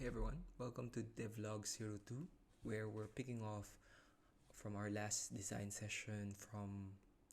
Hey everyone, welcome to Devlogs 02, where we're picking off from our last design session from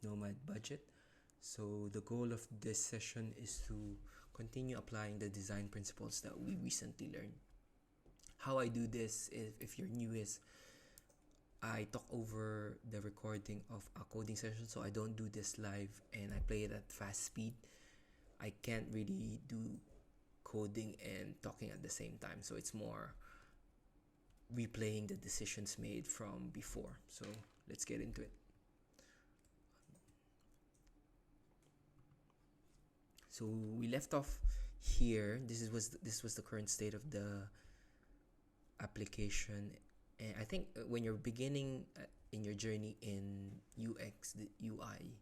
Nomad Budget. So, the goal of this session is to continue applying the design principles that we recently learned. How I do this, if you're new, is I talk over the recording of a coding session, so I don't do this live and I play it at fast speed. I can't really do coding and talking at the same time, so it's more replaying the decisions made from before. So let's get into it. So we left off here. This was the current state of the application, and I think when you're beginning in your journey in UX, the UI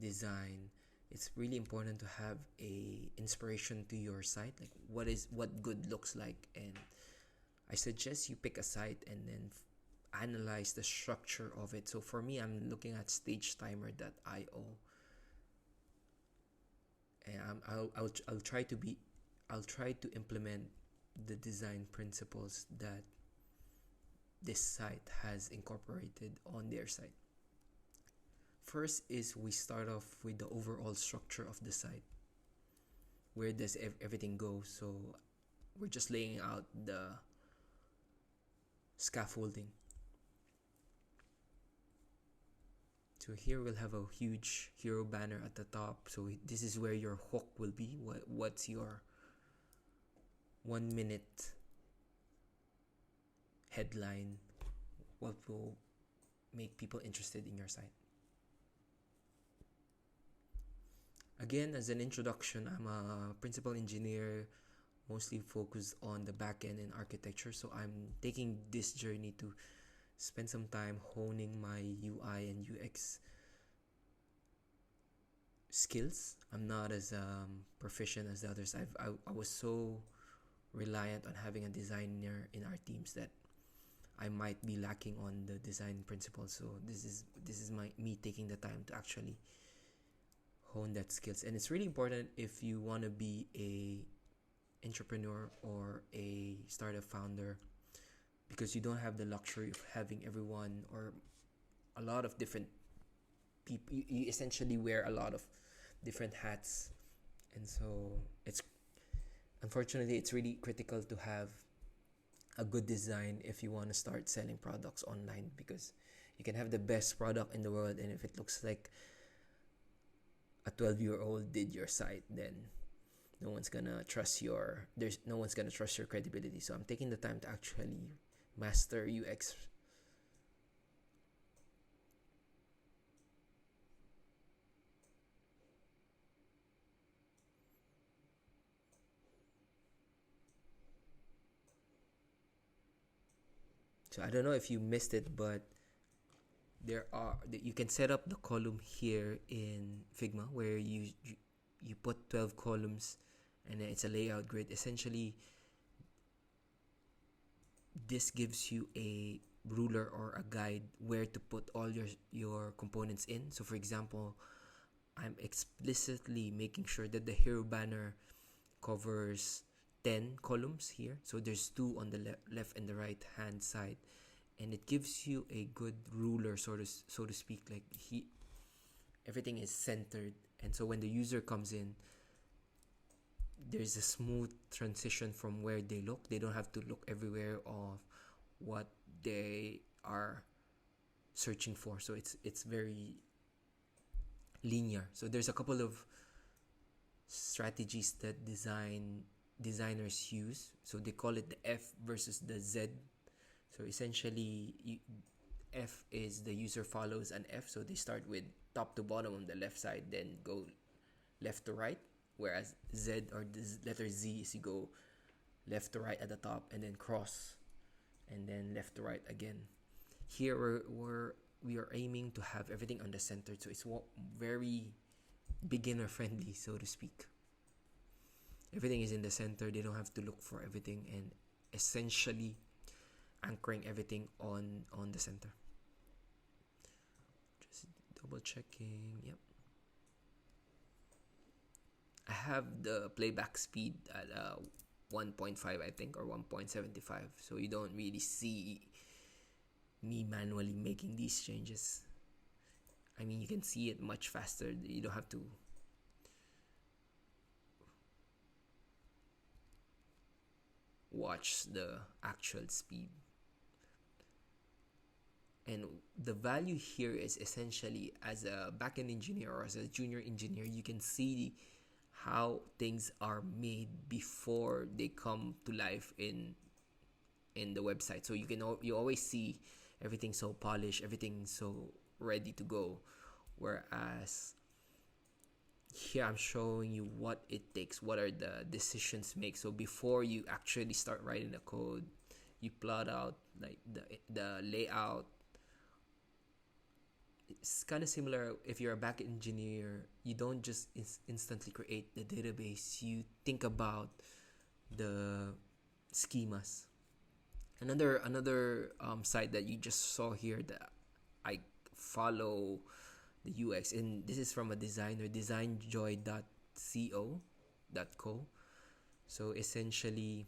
design, it's really important to have a inspiration to your site, like what good looks like. And I suggest you pick a site and then analyze the structure of it. So for me, I'm looking at stagetimer.io, and I'll try to implement the design principles that this site has incorporated on their site. First is we start off with the overall structure of the site. Where does everything go? So we're just laying out the scaffolding. So here we'll have a huge hero banner at the top. So this is where your hook will be. What's your 1 minute headline? What will make people interested in your site? Again, as an introduction, I'm a principal engineer, mostly focused on the backend and architecture. So I'm taking this journey to spend some time honing my UI and UX skills. I'm not as proficient as the others. I was so reliant on having a designer in our teams that I might be lacking on the design principles. So this is me taking the time to actually hone that skills. And it's really important if you want to be a entrepreneur or a startup founder, because you don't have the luxury of having everyone or a lot of different people. You essentially wear a lot of different hats, and so it's really critical to have a good design if you want to start selling products online, because you can have the best product in the world, and if it looks like a 12-year-old did your site, then no one's gonna trust your credibility. So I'm taking the time to actually master UX. So I don't know if you missed it, but you can set up the column here in Figma, where you put 12 columns, and then it's a layout grid. Essentially, this gives you a ruler or a guide where to put all your components in. So for example, I'm explicitly making sure that the hero banner covers 10 columns here. So there's 2 on the left and the right hand side, and it gives you a good ruler, so to speak. Like everything is centered, and so when the user comes in, there's a smooth transition from where they look. They don't have to look everywhere of what they are searching for. So it's very linear. So there's a couple of strategies that designers use. So they call it the F versus the Z. So essentially, F is the user follows an F. So they start with top to bottom on the left side, then go left to right. Whereas Z, or the letter Z, is you go left to right at the top and then cross, and then left to right again. Here we are aiming to have everything on the center, so it's very beginner friendly, so to speak. Everything is in the center. They don't have to look for everything, and essentially anchoring everything on the center. Just double checking. Yep. I have the playback speed at 1.5, I think, or 1.75. So you don't really see me manually making these changes. I mean, you can see it much faster. You don't have to watch the actual speed. And the value here is essentially, as a backend engineer or as a junior engineer, you can see how things are made before they come to life in the website. So you always see everything so polished, everything so ready to go. Whereas here I'm showing you what it takes, what are the decisions made. So before you actually start writing the code, you plot out like the layout. It's kind of similar. If you're a back engineer, you don't just instantly create the database. You think about the schemas. Another site that you just saw here that I follow the UX, and this is from a designer, designjoy.co. So essentially,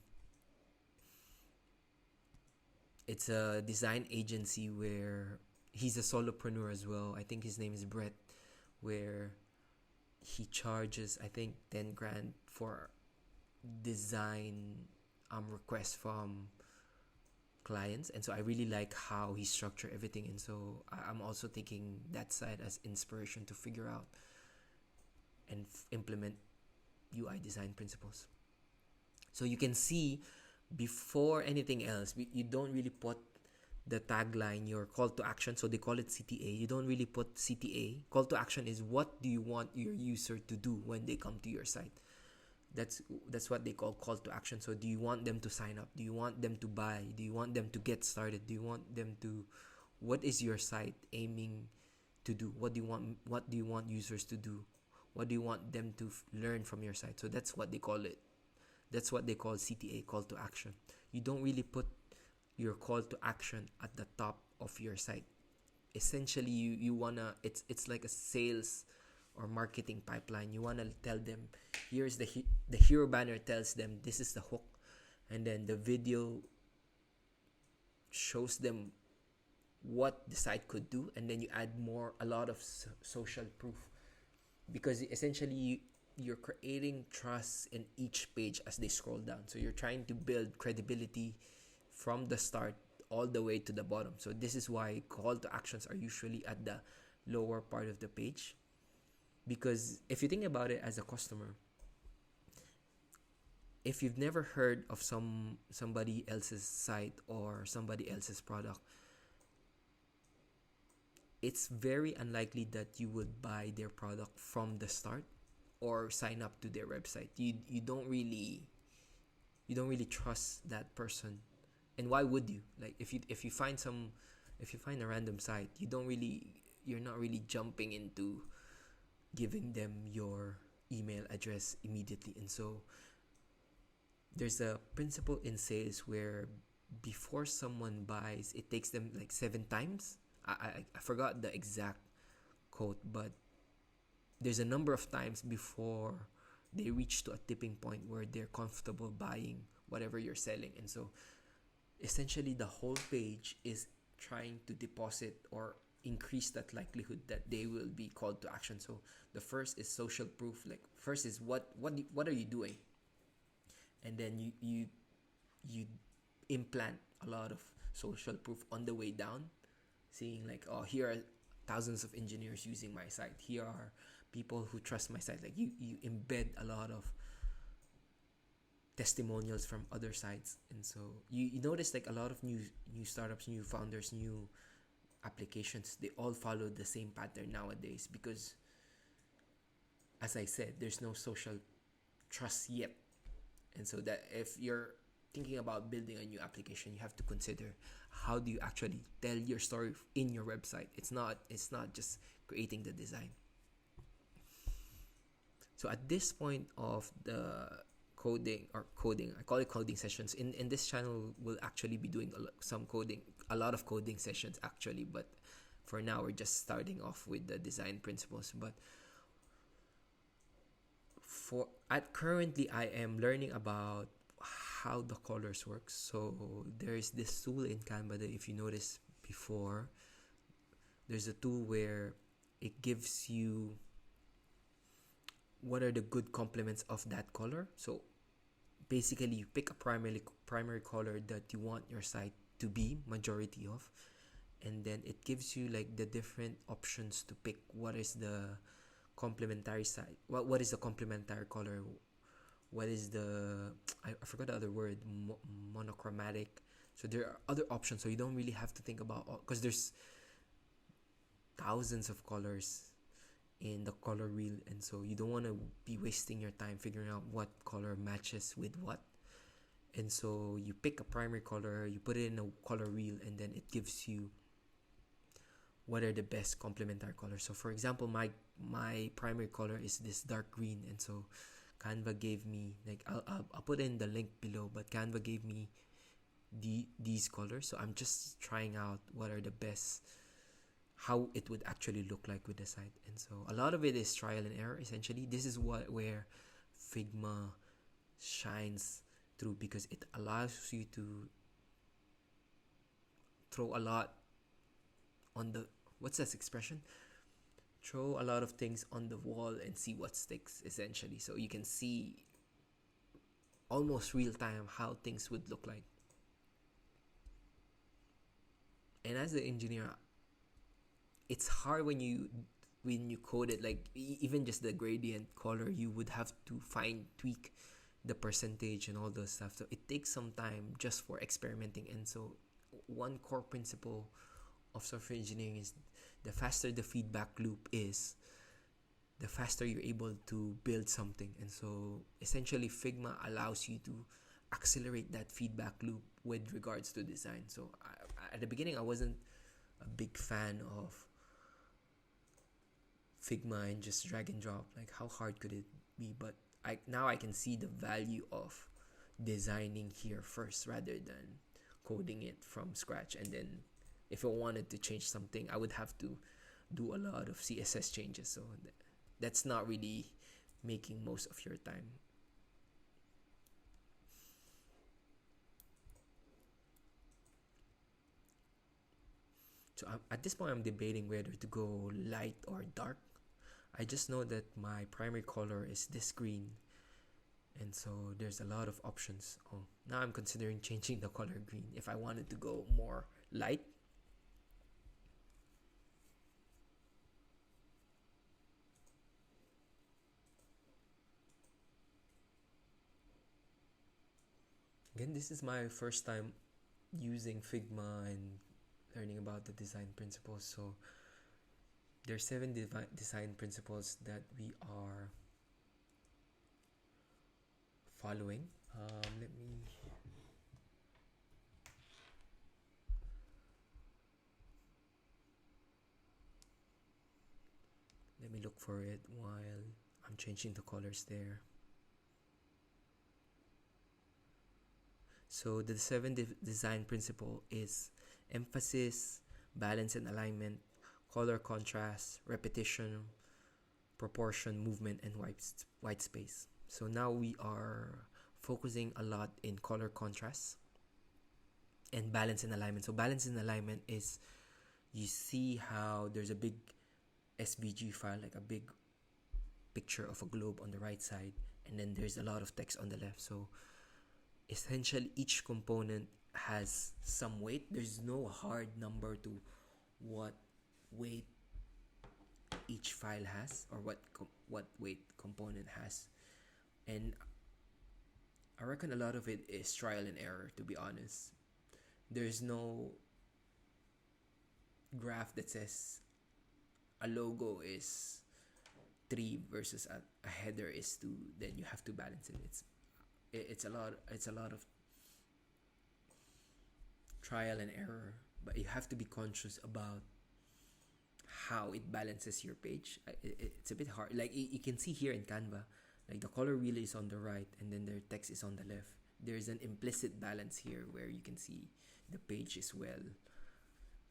it's a design agency where he's a solopreneur as well. I think his name is Brett, where he charges, I think, 10 grand for design requests from clients. And so I really like how he structured everything. And so I'm also taking that side as inspiration to figure out and implement UI design principles. So you can see, before anything else, you don't really put the tagline, your call to action. So they call it CTA. You don't really put CTA. Call to action is what do you want your user to do when they come to your site. That's what they call call to action. So do you want them to sign up? Do you want them to buy? Do you want them to get started? Do you want them to, what is your site aiming to do? What do you want users to do? What do you want them to learn from your site? So that's what they call it. That's what they call CTA, call to action. You don't really put your call to action at the top of your site. Essentially, you wanna, it's like a sales or marketing pipeline. You wanna tell them, here's the hero banner tells them this is the hook, and then the video shows them what the site could do, and then you add a lot of social proof, because essentially you're creating trust in each page as they scroll down. So you're trying to build credibility from the start all the way to the bottom. So this is why call to actions are usually at the lower part of the page, because if you think about it as a customer, if you've never heard of somebody else's site or somebody else's product, it's very unlikely that you would buy their product from the start or sign up to their website. You don't really trust that person. And why would you? Like if you find a random site, you're not really jumping into giving them your email address immediately. And so there's a principle in sales where before someone buys, it takes them like 7 times. I forgot the exact quote, but there's a number of times before they reach to a tipping point where they're comfortable buying whatever you're selling. And so essentially the whole page is trying to deposit or increase that likelihood that they will be called to action. So the first is social proof. Like first is what are you doing, and then you implant a lot of social proof on the way down, seeing like, oh, here are thousands of engineers using my site, here are people who trust my site. Like you embed a lot of testimonials from other sites. And so you notice like a lot of new startups, new founders, new applications, they all follow the same pattern nowadays, because as I said, there's no social trust yet. And so that if you're thinking about building a new application, you have to consider, how do you actually tell your story in your website? It's not just creating the design. So at this point of the coding, I call it coding sessions. In this channel, we'll actually be doing a lot of coding sessions actually, but for now we're just starting off with the design principles. But currently I am learning about how the colors work. So there's this tool in Canva that, if you notice before, there's a tool where it gives you what are the good complements of that color. So basically, you pick a primary color that you want your site to be majority of, and then it gives you like the different options to pick what is the complementary side. What is the complementary color? What is the I forgot the other word, monochromatic. So there are other options, so you don't really have to think about, because there's thousands of colors in the color wheel, and so you don't want to be wasting your time figuring out what color matches with what. And so you pick a primary color, you put it in a color wheel, and then it gives you what are the best complementary colors. So for example, my primary color is this dark green, and so Canva gave me, like, I'll put in the link below, but Canva gave me these colors. So I'm just trying out what are the best, how it would actually look like with the site. And so a lot of it is trial and error. Essentially, this is where Figma shines through, because it allows you to throw a lot on the, what's that expression? Throw a lot of things on the wall and see what sticks, essentially. So you can see almost real time how things would look like. And as an engineer, it's hard when you code it, like even just the gradient color, you would have to fine tweak the percentage and all those stuff. So it takes some time just for experimenting. And so one core principle of software engineering is, the faster the feedback loop is, the faster you're able to build something. And so essentially Figma allows you to accelerate that feedback loop with regards to design. So at the beginning, I wasn't a big fan of Figma and just drag and drop. Like, how hard could it be? But now I can see the value of designing here first rather than coding it from scratch. And then if I wanted to change something, I would have to do a lot of CSS changes. So that's not really making most of your time. So at this point, I'm debating whether to go light or dark. I just know that my primary color is this green, and so there's a lot of options. Oh, now I'm considering changing the color green if I wanted to go more light. Again, this is my first time using Figma and learning about the design principles. So there's 7 design principles that we are following. Let me look for it while I'm changing the colors there. So the 7 design principle is emphasis, balance and alignment, color contrast, repetition, proportion, movement, and white space. So now we are focusing a lot in color contrast and balance and alignment. So balance and alignment is, you see how there's a big SVG file, like a big picture of a globe on the right side, and then there's a lot of text on the left. So essentially each component has some weight. There's no hard number to what weight each file has, or what weight component has. And I reckon a lot of it is trial and error, to be honest. There's no graph that says a logo is 3 versus a header is 2, then you have to balance it. It's a lot of trial and error, but you have to be conscious about how it balances your page. It's a bit hard. Like you can see here in Canva, like the color wheel is on the right and then their text is on the left. There's an implicit balance here where you can see the page is well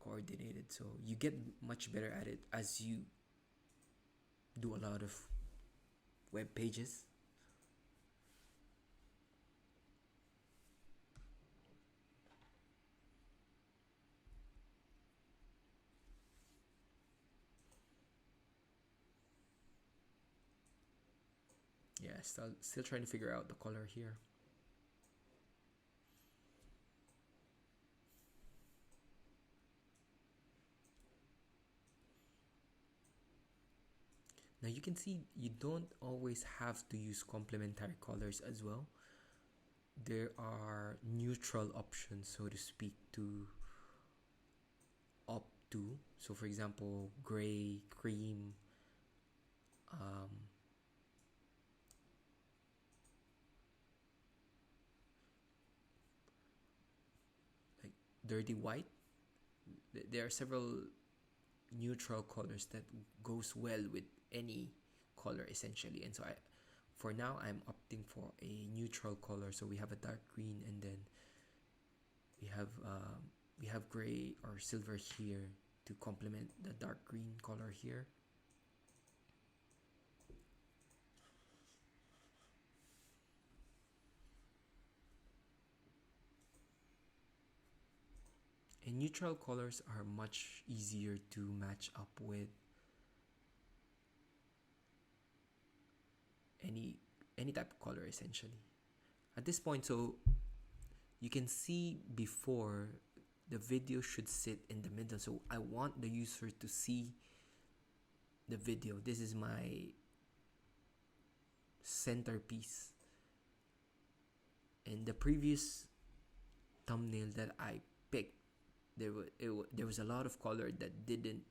coordinated. So you get much better at it as you do a lot of web pages. Yeah, still trying to figure out the color here. Now you can see you don't always have to use complementary colors as well. There are neutral options, so to speak, to opt to. So for example, gray, cream, um, like dirty white. There are several neutral colors that goes well with any color essentially, and so for now I'm opting for a neutral color. So we have a dark green, and then we have gray or silver here to complement the dark green color here. And neutral colors are much easier to match up with any type of color essentially. At this point, so you can see before the video should sit in the middle. So I want the user to see the video. This is my centerpiece. And the previous thumbnail that I picked, there was a lot of color that didn't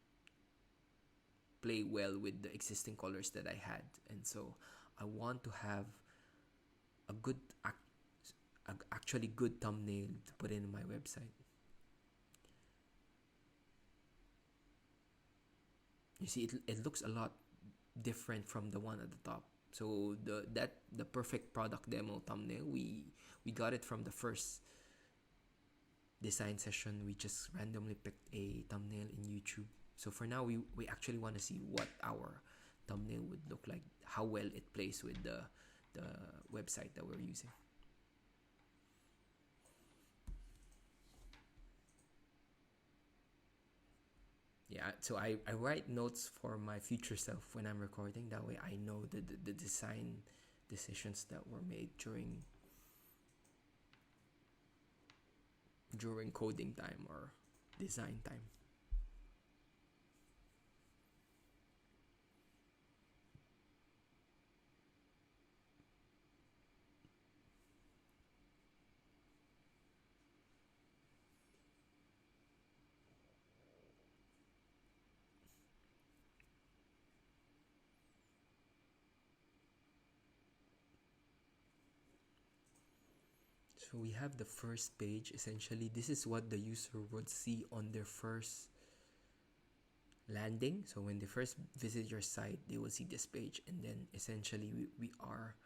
play well with the existing colors that I had, and so I want to have a good actually good thumbnail to put in my website. You see, it looks a lot different from the one at the top. So the perfect product demo thumbnail, we got it from the first design session. We just randomly picked a thumbnail in YouTube. So for now, we actually want to see what our thumbnail would look like, how well it plays with the website that we're using. Yeah, so I write notes for my future self when I'm recording. That way I know the design decisions that were made during coding time or design time. So we have the first page. Essentially, this is what the user would see on their first landing. So when they first visit your site, they will see this page, and then essentially we are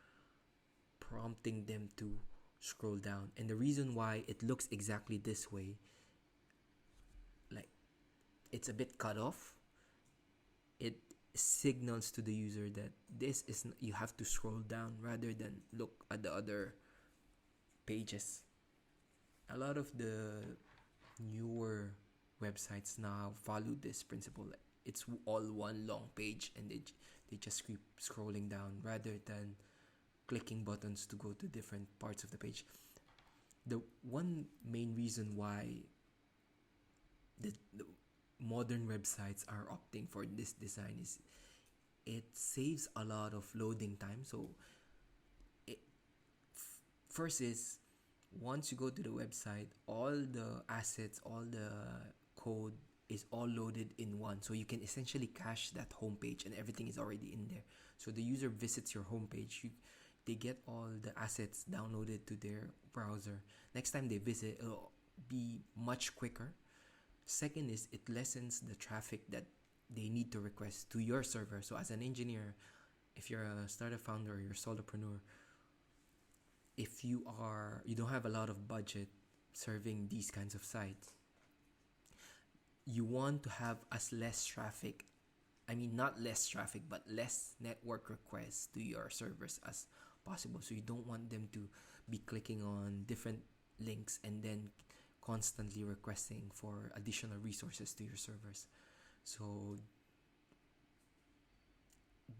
prompting them to scroll down. And the reason why it looks exactly this way, like it's a bit cut off, it signals to the user that this is you have to scroll down rather than look at the other pages. A lot of the newer websites now follow this principle. It's all one long page, and they just keep scrolling down rather than clicking buttons to go to different parts of the page. The one main reason why the modern websites are opting for this design is it saves a lot of loading time. So first is, once you go to the website, all the assets, all the code is all loaded in one. So you can essentially cache that homepage and everything is already in there. So the user visits your homepage, they get all the assets downloaded to their browser. Next time they visit, it'll be much quicker. Second is, it lessens the traffic that they need to request to your server. So as an engineer, if you're a startup founder or you're a solopreneur, if you don't have a lot of budget serving these kinds of sites, you want to have as less traffic, I mean not less traffic, but less network requests to your servers as possible. So you don't want them to be clicking on different links and then constantly requesting for additional resources to your servers. So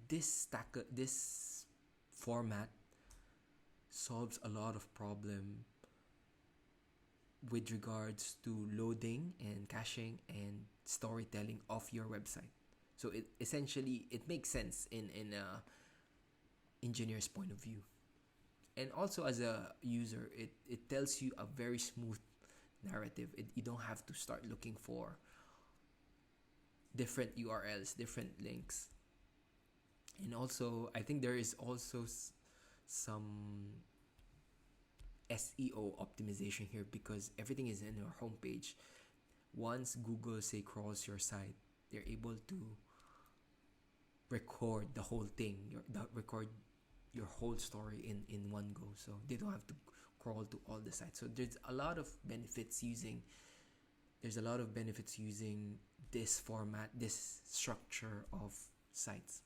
this format solves a lot of problem with regards to loading and caching and storytelling of your website. So it essentially it makes sense in a engineer's point of view. And also as a user, it tells you a very smooth narrative. You don't have to start looking for different URLs, different links. And also, I think there is also some SEO optimization here, because everything is in your homepage. Once Google say crawls your site, they're able to record the whole thing, record your whole story in one go, so they don't have to crawl to all the sites. So there's a lot of benefits using this format, this structure of sites.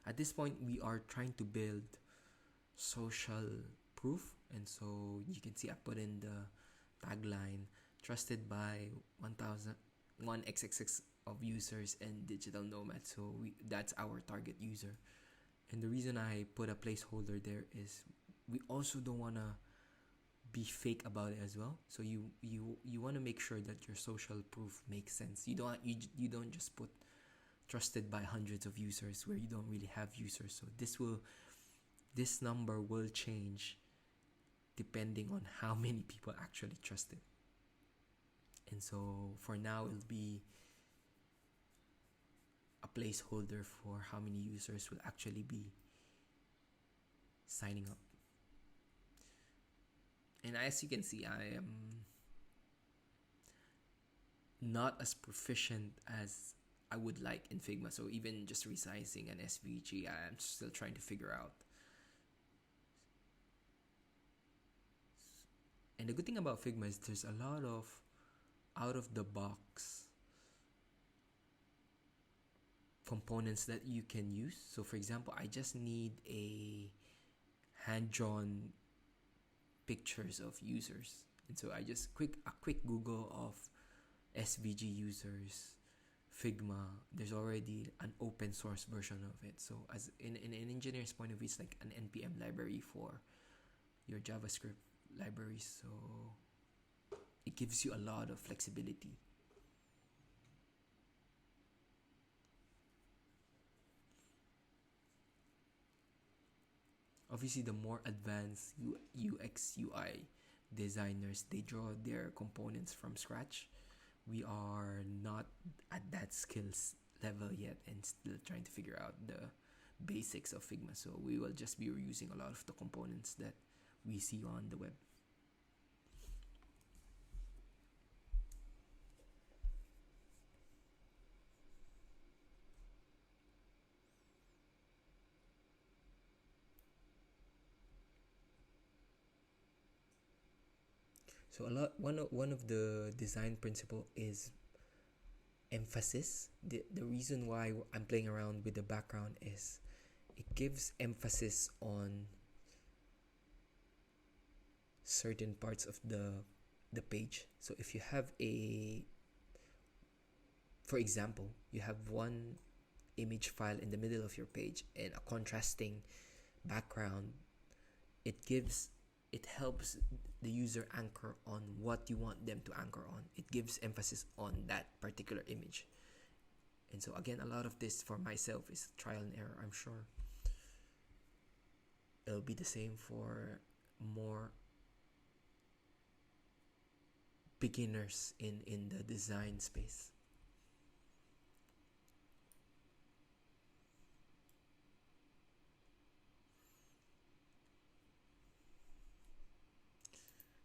At this point, we are trying to build social proof, and so you can see I put in the tagline, trusted by 1,001 of users and digital nomads. So that's our target user. And the reason I put a placeholder there is we also don't want to be fake about it as well. So you want to make sure that your social proof makes sense. You don't just put trusted by hundreds of users where you don't really have users. So this number will change depending on how many people actually trust it. And so for now, it'll be a placeholder for how many users will actually be signing up. And as you can see, I am not as proficient as I would like in Figma. So even just resizing an SVG, I'm still trying to figure out. And the good thing about Figma is there's a lot of out of the box components that you can use. So for example, I just need a hand-drawn pictures of users, and so I just a quick Google of SVG users, Figma. There's already an open source version of it. So as in an engineer's point of view, it's like an NPM library for your JavaScript libraries. So it gives you a lot of flexibility. Obviously, the more advanced UX UI designers, they draw their components from scratch. We are not at that skills level yet and still trying to figure out the basics of Figma. So we will just be reusing a lot of the components that we see on the web. So one of the design principle is emphasis. The reason why I'm playing around with the background is it gives emphasis on certain parts of the page. So if you have for example, you have one image file in the middle of your page and a contrasting background, it helps the user anchor on what you want them to anchor on. It gives emphasis on that particular image. And so again, a lot of this for myself is trial and error. I'm sure it'll be the same for more beginners in the design space.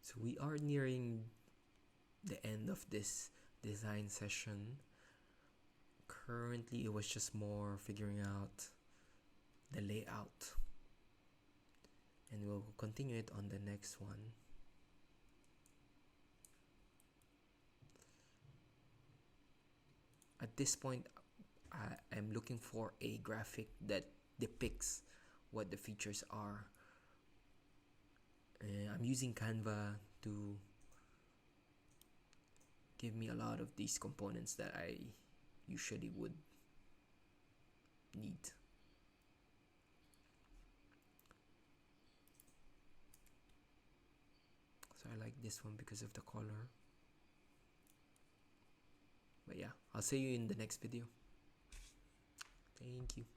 So we are nearing the end of this design session. Currently, it was just more figuring out the layout, and we'll continue it on the next one. At this point, I'm looking for a graphic that depicts what the features are. I'm using Canva to give me a lot of these components that I usually would need. So I like this one because of the color. But yeah, I'll see you in the next video. Thank you.